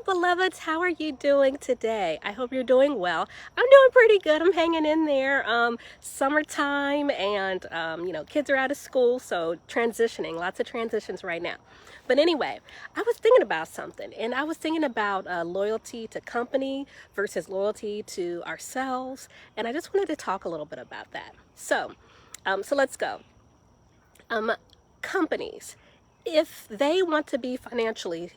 beloveds, how are you doing today? I hope you're doing well. I'm doing pretty good. I'm hanging in there. Summertime and, kids are out of school, so transitioning, lots of transitions right now. But anyway, I was thinking about something, and I was thinking about loyalty to company versus loyalty to ourselves, and I just wanted to talk a little bit about that. So let's go. Um, Companies, if they want to be financially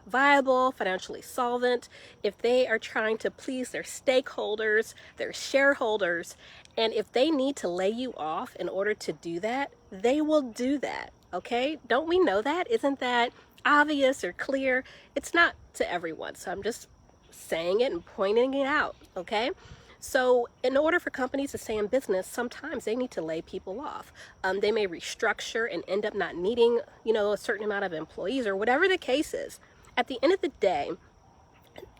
viable, financially solvent, if they are trying to please their stakeholders, their shareholders, and if they need to lay you off in order to do that, they will do that. Okay? Don't we know that? Isn't that obvious or clear? It's not to everyone. So I'm just saying it and pointing it out. Okay? So in order for companies to stay in business, sometimes they need to lay people off. They may restructure and end up not needing, a certain amount of employees or whatever the case is. At the end of the day,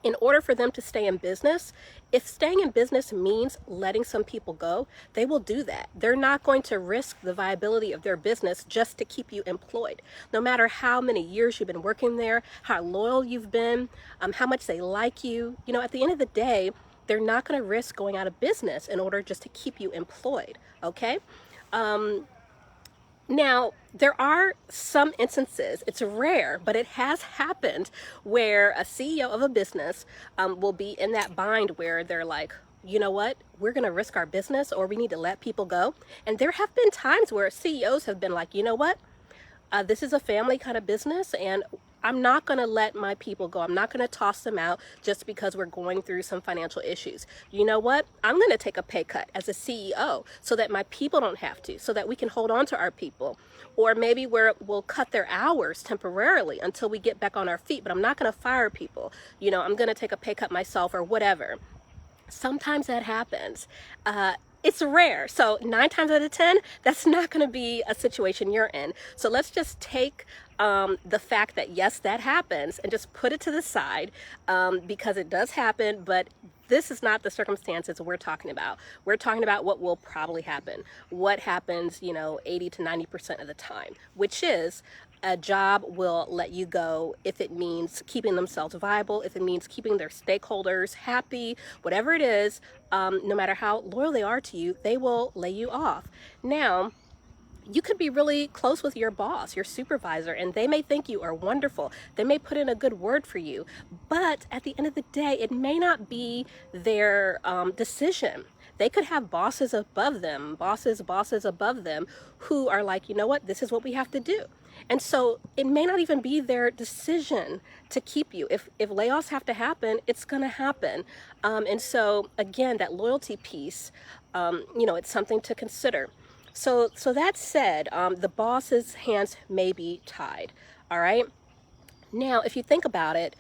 in order for them to stay in business, if staying in business means letting some people go, they will do that. They're not going to risk the viability of their business just to keep you employed. No matter how many years you've been working there, how loyal you've been, how much they like you, at the end of the day, they're not going to risk going out of business in order just to keep you employed, okay? Now, there are some instances, it's rare, but it has happened where a CEO of a business will be in that bind where they're like, you know what, we're going to risk our business or we need to let people go. And there have been times where CEOs have been like, you know what, this is a family kind of business and I'm not going to let my people go. I'm not going to toss them out just because we're going through some financial issues. You know what? I'm going to take a pay cut as a CEO so that my people don't have to, so that we can hold on to our people. Or maybe we'll cut their hours temporarily until we get back on our feet, but I'm not going to fire people. I'm going to take a pay cut myself or whatever. Sometimes that happens. It's rare. So 9 times out of 10, that's not going to be a situation you're in. So let's just take the fact that yes, that happens and just put it to the side because it does happen, but this is not the circumstances we're talking about. We're talking about what will probably happen. What happens, 80 to 90% of the time, which is a job will let you go if it means keeping themselves viable, if it means keeping their stakeholders happy, whatever it is, no matter how loyal they are to you, they will lay you off. Now, you could be really close with your boss, your supervisor, and they may think you are wonderful. They may put in a good word for you, but at the end of the day, it may not be their decision. They could have bosses above them, bosses above them, who are like, you know what, this is what we have to do. And so it may not even be their decision to keep you. If layoffs have to happen, it's going to happen. And so again, that loyalty piece, it's something to consider. So that said, the boss's hands may be tied. All right. Now, if you think about it,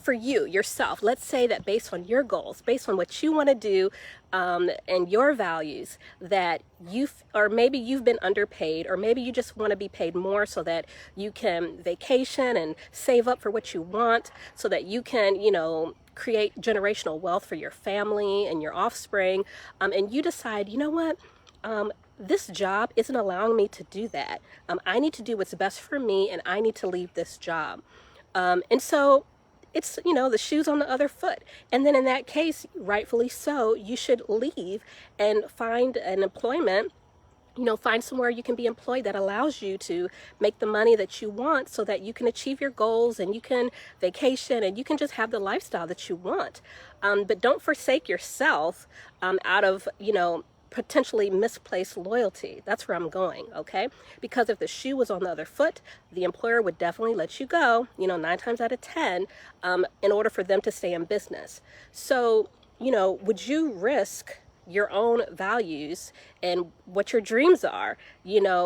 for you, yourself, let's say that based on your goals, based on what you want to do and your values, that or maybe you've been underpaid, or maybe you just want to be paid more so that you can vacation and save up for what you want so that you can, create generational wealth for your family and your offspring. And you decide, you know what? This job isn't allowing me to do that. I need to do what's best for me and I need to leave this job. And so it's, the shoe's on the other foot. And then in that case, rightfully so, you should leave and find an employment, find somewhere you can be employed that allows you to make the money that you want so that you can achieve your goals and you can vacation and you can just have the lifestyle that you want. But don't forsake yourself out of, potentially misplaced loyalty. That's where I'm going, okay? Because if the shoe was on the other foot, the employer would definitely let you go, 9 times out of 10, in order for them to stay in business. So, would you risk your own values and what your dreams are,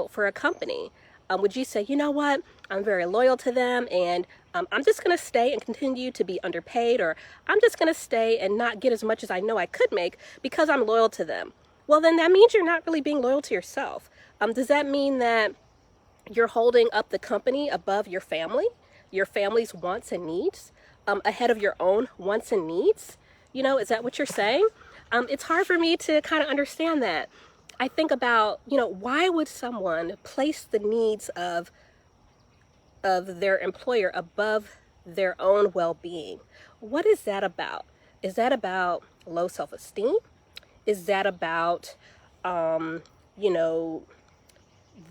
for a company? Would you say, you know what, I'm very loyal to them and I'm just going to stay and continue to be underpaid, or I'm just going to stay and not get as much as I know I could make because I'm loyal to them? Well, then that means you're not really being loyal to yourself. Does that mean that you're holding up the company above your family's wants and needs, ahead of your own wants and needs? Is that what you're saying? It's hard for me to kind of understand that. I think about, why would someone place the needs of their employer above their own well-being. What is that about? Is that about low self-esteem? Is that about, you know,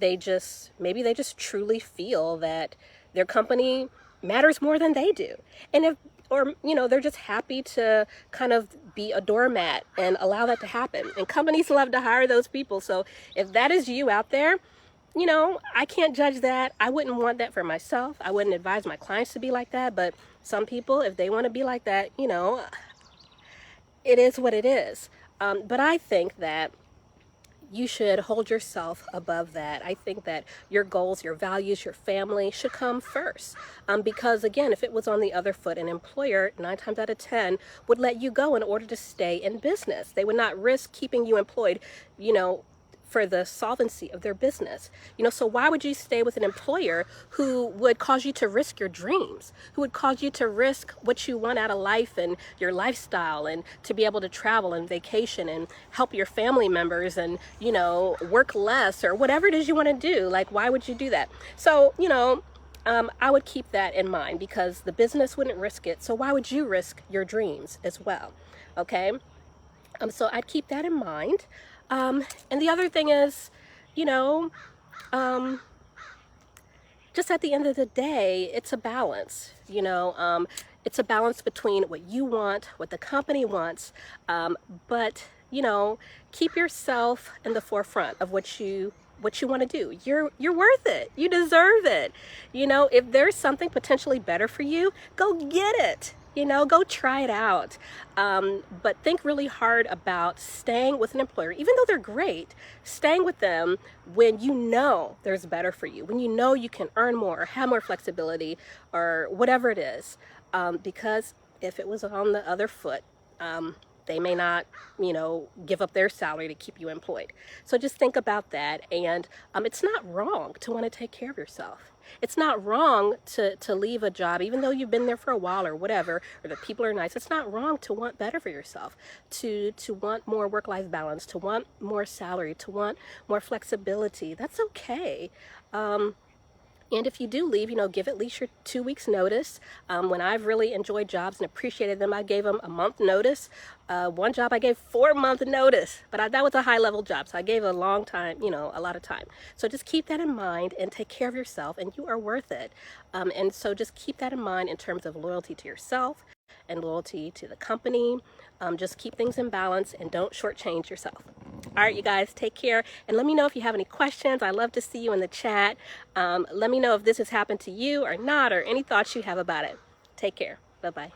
maybe they just truly feel that their company matters more than they do. And if, or, they're just happy to kind of be a doormat and allow that to happen. And companies love to hire those people. So if that is you out there, I can't judge that. I wouldn't want that for myself. I wouldn't advise my clients to be like that. But some people, if they want to be like that, it is what it is. But I think that you should hold yourself above that. I think that your goals, your values, your family should come first. Because again, if it was on the other foot, an employer 9 times out of 10 would let you go in order to stay in business. They would not risk keeping you employed, for the solvency of their business. So why would you stay with an employer who would cause you to risk your dreams, who would cause you to risk what you want out of life and your lifestyle, and to be able to travel and vacation and help your family members and, work less or whatever it is you want to do? Like, why would you do that? So, I would keep that in mind, because the business wouldn't risk it. So why would you risk your dreams as well? Okay. So I'd keep that in mind. And the other thing is, just at the end of the day, it's a balance, it's a balance between what you want, what the company wants, but, keep yourself in the forefront of what you want to do. You're worth it. You deserve it. If there's something potentially better for you, go get it. Go try it out. But think really hard about staying with an employer, even though they're great, staying with them when there's better for you, when you can earn more or have more flexibility or whatever it is. Because if it was on the other foot, they may not, give up their salary to keep you employed. So just think about that. And it's not wrong to want to take care of yourself. It's not wrong to leave a job, even though you've been there for a while or whatever, or the people are nice. It's not wrong to want better for yourself, to want more work-life balance, to want more salary, to want more flexibility. That's okay. And if you do leave, give at least your 2 weeks notice. When I've really enjoyed jobs and appreciated them, I gave them a month notice. One job I gave 4-month notice, but that was a high level job. So I gave a long time, a lot of time. So just keep that in mind and take care of yourself, and you are worth it. And so just keep that in mind in terms of loyalty to yourself and loyalty to the company. Just keep things in balance and don't shortchange yourself. All right, you guys, take care. And let me know if you have any questions. I love to see you in the chat. Let me know if this has happened to you or not, or any thoughts you have about it. Take care. Bye-bye.